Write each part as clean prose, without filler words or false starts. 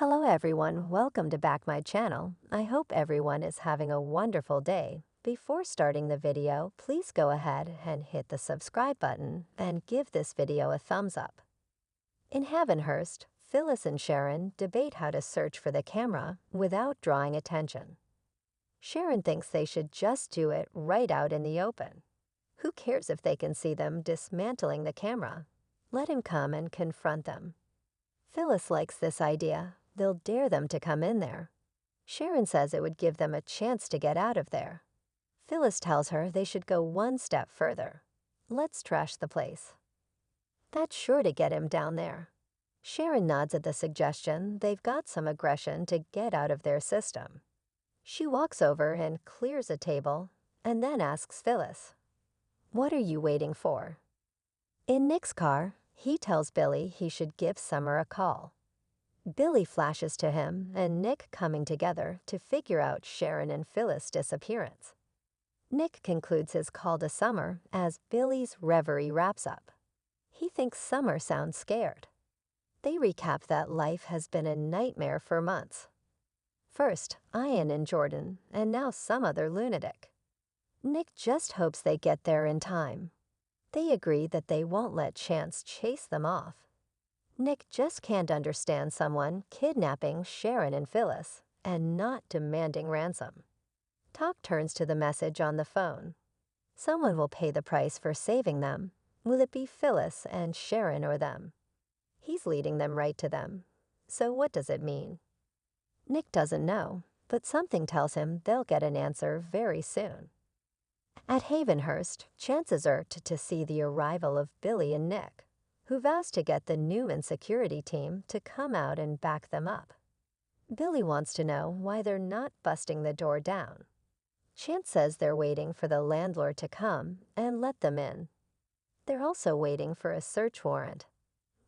Hello everyone, welcome to back my channel. I hope everyone is having a wonderful day. Before starting the video, please go ahead and hit the subscribe button and give this video a thumbs up. In Havenhurst, Phyllis and Sharon debate how to search for the camera without drawing attention. Sharon thinks they should just do it right out in the open. Who cares if they can see them dismantling the camera? Let him come and confront them. Phyllis likes this idea. They'll dare them to come in there. Sharon says it would give them a chance to get out of there. Phyllis tells her they should go one step further. Let's trash the place. That's sure to get him down there. Sharon nods at the suggestion. They've got some aggression to get out of their system. She walks over and clears a table and then asks Phyllis, "What are you waiting for?" In Nick's car, he tells Billy he should give Summer a call. Billy flashes to him and Nick coming together to figure out Sharon and Phyllis' disappearance. Nick concludes his call to Summer as Billy's reverie wraps up. He thinks Summer sounds scared. They recap that life has been a nightmare for months. First, Ian and Jordan, and now some other lunatic. Nick just hopes they get there in time. They agree that they won't let chance chase them off. Nick just can't understand someone kidnapping Sharon and Phyllis and not demanding ransom. Talk turns to the message on the phone. Someone will pay the price for saving them. Will it be Phyllis and Sharon or them? He's leading them right to them. So what does it mean? Nick doesn't know, but something tells him they'll get an answer very soon. At Havenhurst, chances are to see the arrival of Billy and Nick, who vows to get the Newman security team to come out and back them up. Billy wants to know why they're not busting the door down. Chance says they're waiting for the landlord to come and let them in. They're also waiting for a search warrant.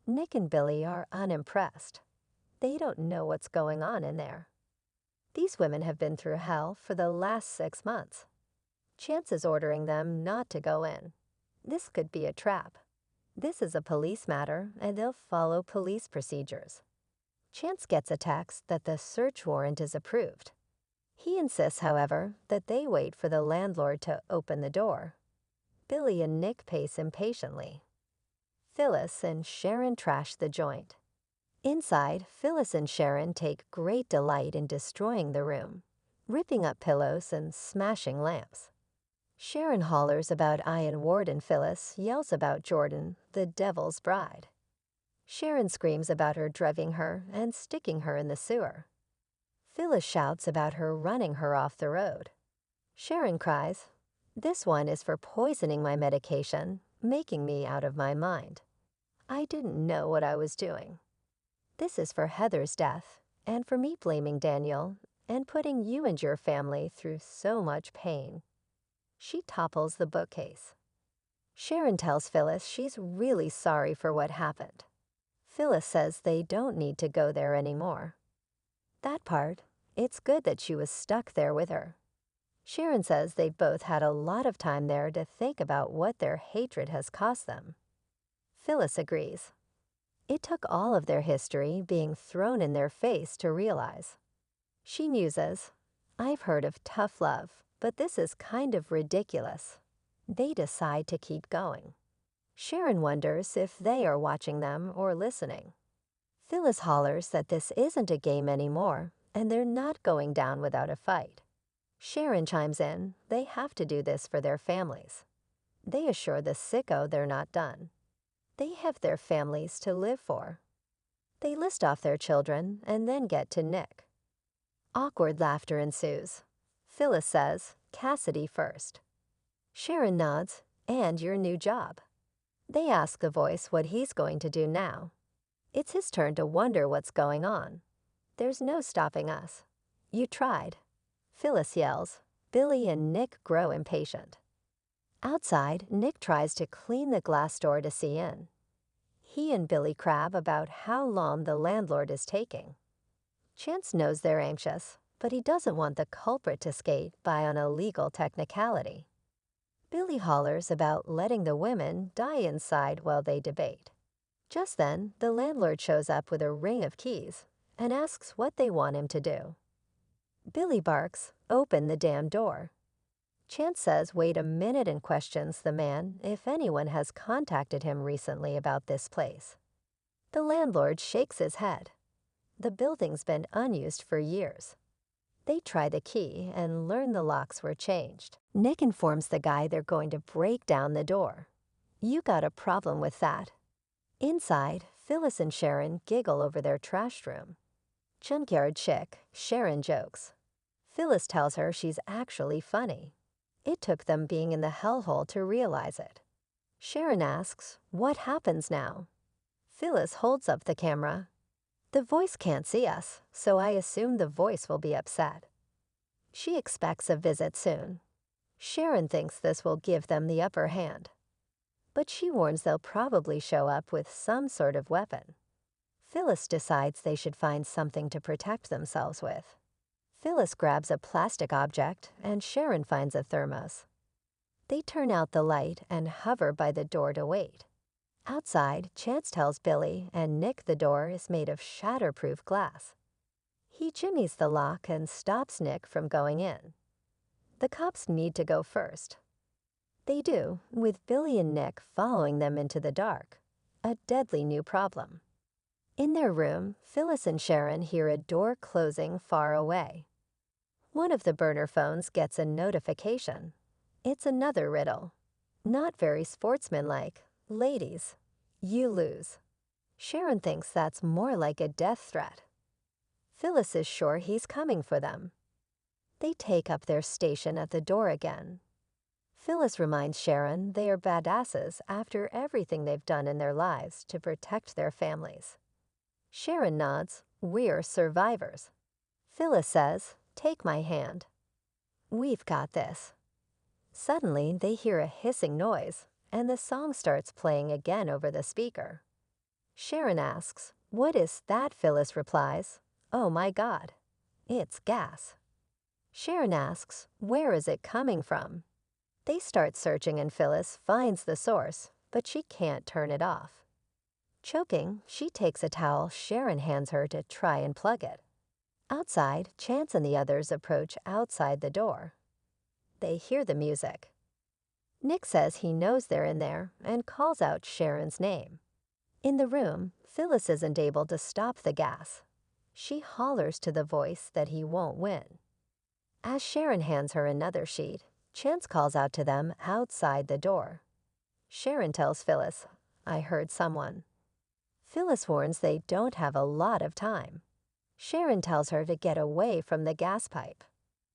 Nick and Billy are unimpressed. They don't know what's going on in there. These women have been through hell for the last 6 months. Chance is ordering them not to go in. This could be a trap. This is a police matter, and they'll follow police procedures. Chance gets a text that the search warrant is approved. He insists, however, that they wait for the landlord to open the door. Billy and Nick pace impatiently. Phyllis and Sharon trash the joint. Inside, Phyllis and Sharon take great delight in destroying the room, ripping up pillows and smashing lamps. Sharon hollers about Ian Ward and Phyllis yells about Jordan, the devil's bride. Sharon screams about her driving her and sticking her in the sewer. Phyllis shouts about her running her off the road. Sharon cries, "This one is for poisoning my medication, making me out of my mind. I didn't know what I was doing. This is for Heather's death and for me blaming Daniel and putting you and your family through so much pain." She topples the bookcase. Sharon tells Phyllis she's really sorry for what happened. Phyllis says they don't need to go there anymore. That part, it's good that she was stuck there with her. Sharon says they've both had a lot of time there to think about what their hatred has cost them. Phyllis agrees. It took all of their history being thrown in their face to realize. She muses, "I've heard of tough love, but this is kind of ridiculous." They decide to keep going. Sharon wonders if they are watching them or listening. Phyllis hollers that this isn't a game anymore, and they're not going down without a fight. Sharon chimes in they have to do this for their families. They assure the sicko they're not done. They have their families to live for. They list off their children and then get to Nick. Awkward laughter ensues. Phyllis says, "Cassidy first." Sharon nods, "And your new job." They ask the voice what he's going to do now. It's his turn to wonder what's going on. "There's no stopping us." "You tried." Phyllis yells. Billy and Nick grow impatient. Outside, Nick tries to clean the glass door to see in. He and Billy crab about how long the landlord is taking. Chance knows they're anxious, but he doesn't want the culprit to skate by on a legal technicality. Billy hollers about letting the women die inside while they debate. Just then, the landlord shows up with a ring of keys and asks what they want him to do. Billy barks, "Open the damn door." Chance says wait a minute and questions the man if anyone has contacted him recently about this place. The landlord shakes his head. The building's been unused for years. They try the key and learn the locks were changed. Nick informs the guy they're going to break down the door. "You got a problem with that." Inside, Phyllis and Sharon giggle over their trashed room. Junkyard chick, Sharon jokes. Phyllis tells her she's actually funny. It took them being in the hellhole to realize it. Sharon asks, "What happens now?" Phyllis holds up the camera. "The voice can't see us, so I assume the voice will be upset." She expects a visit soon. Sharon thinks this will give them the upper hand, but she warns they'll probably show up with some sort of weapon. Phyllis decides they should find something to protect themselves with. Phyllis grabs a plastic object, and Sharon finds a thermos. They turn out the light and hover by the door to wait. Outside, Chance tells Billy and Nick the door is made of shatterproof glass. He jimmies the lock and stops Nick from going in. The cops need to go first. They do, with Billy and Nick following them into the dark, a deadly new problem. In their room, Phyllis and Sharon hear a door closing far away. One of the burner phones gets a notification. It's another riddle. Not very sportsmanlike. "Ladies, you lose." Sharon thinks that's more like a death threat. Phyllis is sure he's coming for them. They take up their station at the door again. Phyllis reminds Sharon they are badasses after everything they've done in their lives to protect their families. Sharon nods, "We're survivors." Phyllis says, "Take my hand. We've got this." Suddenly, they hear a hissing noise, and the song starts playing again over the speaker. Sharon asks, "What is that?" Phyllis replies, "Oh my God, it's gas." Sharon asks, "Where is it coming from?" They start searching and Phyllis finds the source, but she can't turn it off. Choking, she takes a towel Sharon hands her to try and plug it. Outside, Chance and the others approach outside the door. They hear the music. Nick says he knows they're in there and calls out Sharon's name. In the room, Phyllis isn't able to stop the gas. She hollers to the voice that he won't win. As Sharon hands her another sheet, Chance calls out to them outside the door. Sharon tells Phyllis, "I heard someone." Phyllis warns they don't have a lot of time. Sharon tells her to get away from the gas pipe.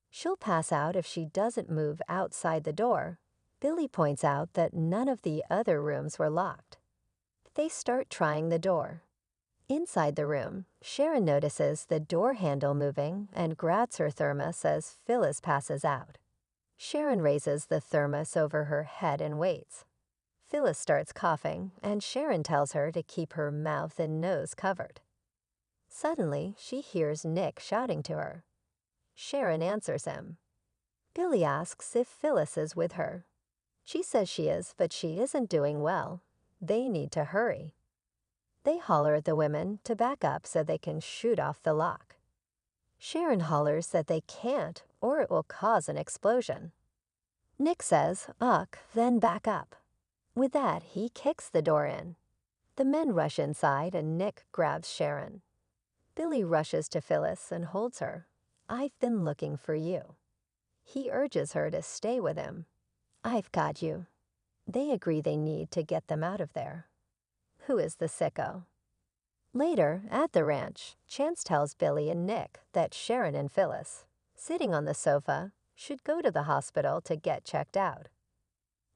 She'll pass out if she doesn't move outside the door. Billy points out that none of the other rooms were locked. They start trying the door. Inside the room, Sharon notices the door handle moving and grabs her thermos as Phyllis passes out. Sharon raises the thermos over her head and waits. Phyllis starts coughing, and Sharon tells her to keep her mouth and nose covered. Suddenly, she hears Nick shouting to her. Sharon answers him. Billy asks if Phyllis is with her. She says she is, but she isn't doing well. They need to hurry. They holler at the women to back up so they can shoot off the lock. Sharon hollers that they can't, or it will cause an explosion. Nick says, "Ugh, then back up." With that, he kicks the door in. The men rush inside and Nick grabs Sharon. Billy rushes to Phyllis and holds her. "I've been looking for you." He urges her to stay with him. "I've got you." They agree they need to get them out of there. Who is the sicko? Later, at the ranch, Chance tells Billy and Nick that Sharon and Phyllis, sitting on the sofa, should go to the hospital to get checked out.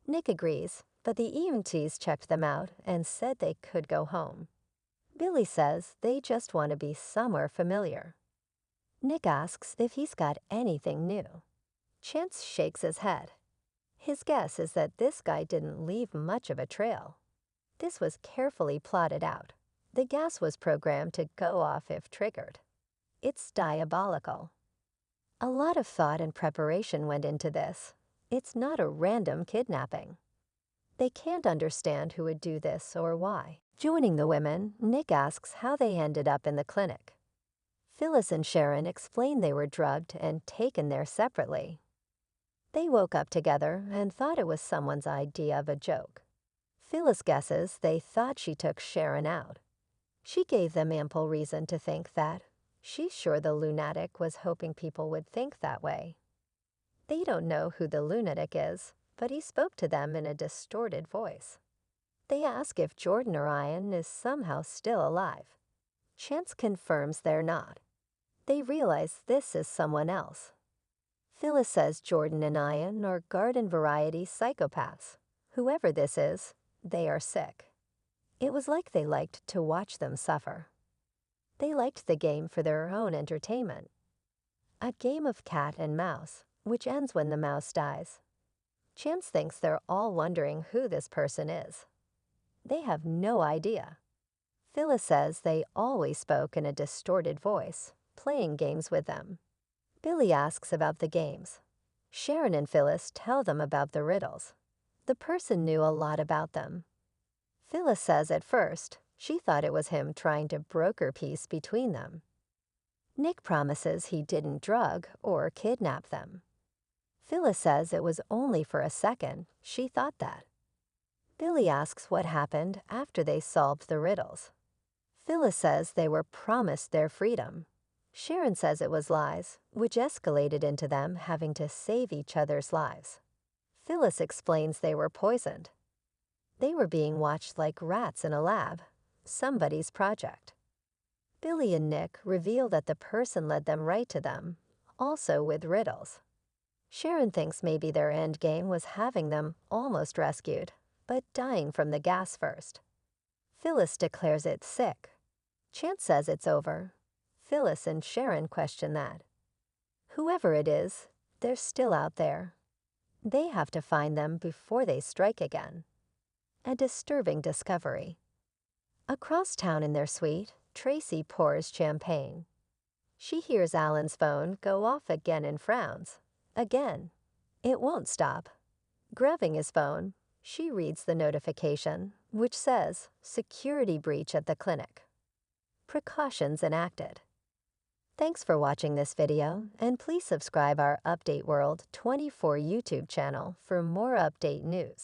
Nick agrees, but the EMTs checked them out and said they could go home. Billy says they just want to be somewhere familiar. Nick asks if he's got anything new. Chance shakes his head. His guess is that this guy didn't leave much of a trail. This was carefully plotted out. The gas was programmed to go off if triggered. It's diabolical. A lot of thought and preparation went into this. It's not a random kidnapping. They can't understand who would do this or why. Joining the women, Nick asks how they ended up in the clinic. Phyllis and Sharon explain they were drugged and taken there separately. They woke up together and thought it was someone's idea of a joke. Phyllis guesses they thought she took Sharon out. She gave them ample reason to think that. She's sure the lunatic was hoping people would think that way. They don't know who the lunatic is, but he spoke to them in a distorted voice. They ask if Jordan or Ian is somehow still alive. Chance confirms they're not. They realize this is someone else. Phyllis says Jordan and Ian are garden variety psychopaths. Whoever this is, they are sick. It was like they liked to watch them suffer. They liked the game for their own entertainment. A game of cat and mouse, which ends when the mouse dies. Chance thinks they're all wondering who this person is. They have no idea. Phyllis says they always spoke in a distorted voice, playing games with them. Billy asks about the games. Sharon and Phyllis tell them about the riddles. The person knew a lot about them. Phyllis says at first she thought it was him trying to broker peace between them. Nick promises he didn't drug or kidnap them. Phyllis says it was only for a second she thought that. Billy asks what happened after they solved the riddles. Phyllis says they were promised their freedom. Sharon says it was lies, which escalated into them having to save each other's lives. Phyllis explains they were poisoned. They were being watched like rats in a lab, somebody's project. Billy and Nick reveal that the person led them right to them, also with riddles. Sharon thinks maybe their end game was having them almost rescued, but dying from the gas first. Phyllis declares it's sick. Chance says it's over. Phyllis and Sharon question that. Whoever it is, they're still out there. They have to find them before they strike again. A disturbing discovery. Across town in their suite, Tracy pours champagne. She hears Alan's phone go off again and frowns. Again. It won't stop. Grabbing his phone, she reads the notification, which says, "Security breach at the clinic." Precautions enacted. Thanks for watching this video, and please subscribe our Update World 24 YouTube channel for more update news.